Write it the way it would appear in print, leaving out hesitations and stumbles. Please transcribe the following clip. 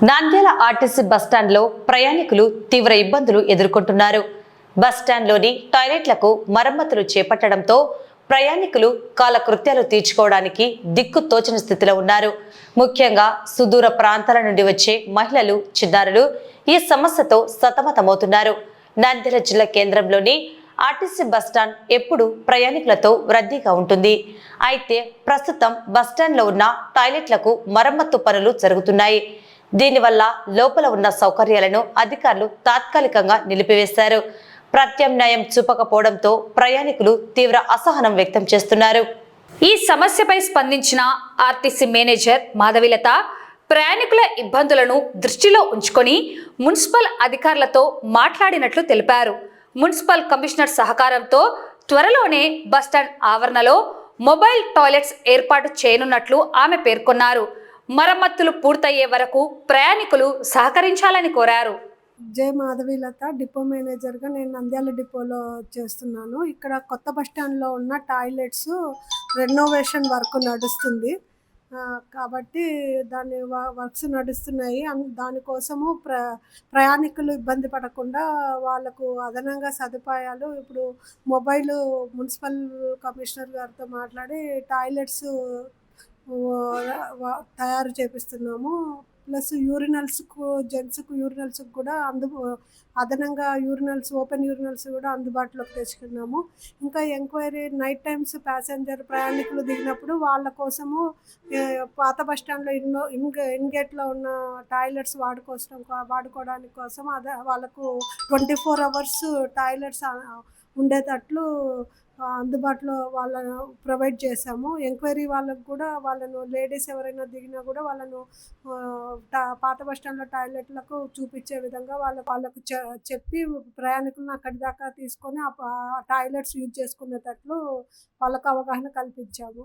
Nandyal RTC బస్టాండ్లో ప్రయాణికులు తీవ్ర ఇబ్బందులు ఎదుర్కొంటున్నారు. బస్టాండ్లోని టాయిలెట్లకు మరమ్మతులు చేపట్టడంతో ప్రయాణికులు కాలకృత్యాలు తీర్చుకోవడానికి దిక్కు తోచని స్థితిలో ఉన్నారు. ముఖ్యంగా సుదూర ప్రాంతాల నుండి వచ్చే మహిళలు, చిన్నారులు ఈ సమస్యతో సతమతమవుతున్నారు. నంద్యాల జిల్లా కేంద్రంలోని ఆర్టీసీ బస్టాండ్ ఎప్పుడు ప్రయాణికులతో రద్దీగా ఉంటుంది. అయితే ప్రస్తుతం బస్టాండ్లో ఉన్న టాయిలెట్లకు మరమ్మత్తు పనులు జరుగుతున్నాయి. దీనివల్ల లోపల ఉన్న సౌకర్యాలను అధికారులు తాత్కాలికంగా నిలిపివేశారు. ప్రత్యామ్నాయం చూపకపోవడంతో ప్రయాణికులు తీవ్ర అసహనం వ్యక్తం చేస్తున్నారు. ఈ సమస్యపై స్పందించిన ఆర్టీసీ మేనేజర్ మాధవిలత ప్రయాణికుల ఇబ్బందులను దృష్టిలో ఉంచుకొని మున్సిపల్ అధికారులతో మాట్లాడినట్లు తెలిపారు. మున్సిపల్ కమిషనర్ సహకారంతో త్వరలోనే బస్టాండ్ ఆవరణలో మొబైల్ టాయిలెట్స్ ఏర్పాటు చేయనున్నట్లు ఆమె పేర్కొన్నారు. మరమ్మతులు పూర్తయ్యే వరకు ప్రయాణికులు సహకరించాలని కోరారు. జై మాధవిలత, డిపో మేనేజర్గా నేను నంద్యాల డిపోలో చేస్తున్నాను. ఇక్కడ కొత్త బస్టాండ్లో ఉన్న టాయిలెట్స్ రెనోవేషన్ వర్క్ నడుస్తుంది కాబట్టి దాని వర్క్స్ నడుస్తున్నాయి. దానికోసము ప్రయాణికులు ఇబ్బంది పడకుండా వాళ్ళకు అదనంగా సదుపాయాలు ఇప్పుడు మొబైల్ మున్సిపల్ కమిషనర్ గారితో మాట్లాడి టాయిలెట్స్ తయారు చేపిస్తున్నాము. ప్లస్ యూరినల్స్కు, జెంట్స్కు యూరినల్స్కి కూడా అదనంగా యూరినల్స్, ఓపెన్ యూరినల్స్ కూడా అందుబాటులోకి తెచ్చుకున్నాము. ఇంకా ఎంక్వైరీ నైట్ టైమ్స్ ప్యాసింజర్ ప్రయాణికులు దిగినప్పుడు వాళ్ళ కోసము పాత బస్టాండ్లో ఇన్ గేట్లో ఉన్న టాయిలెట్స్ వాడుకోవడానికి కోసం వాళ్ళకు 24 hours టాయిలెట్స్ ఉండేటట్లు అందుబాటులో వాళ్ళను ప్రొవైడ్ చేశాము. ఎంక్వైరీ వాళ్ళకు కూడా వాళ్ళను లేడీస్ ఎవరైనా దిగినా కూడా వాళ్ళను పాత బస్టాండ్లో టాయిలెట్లకు చూపించే విధంగా వాళ్ళకు చెప్పి ప్రయాణికులను అక్కడి దాకా తీసుకొని ఆ టాయిలెట్స్ యూజ్ చేసుకునేటట్లు వాళ్ళకు అవగాహన కల్పించాము.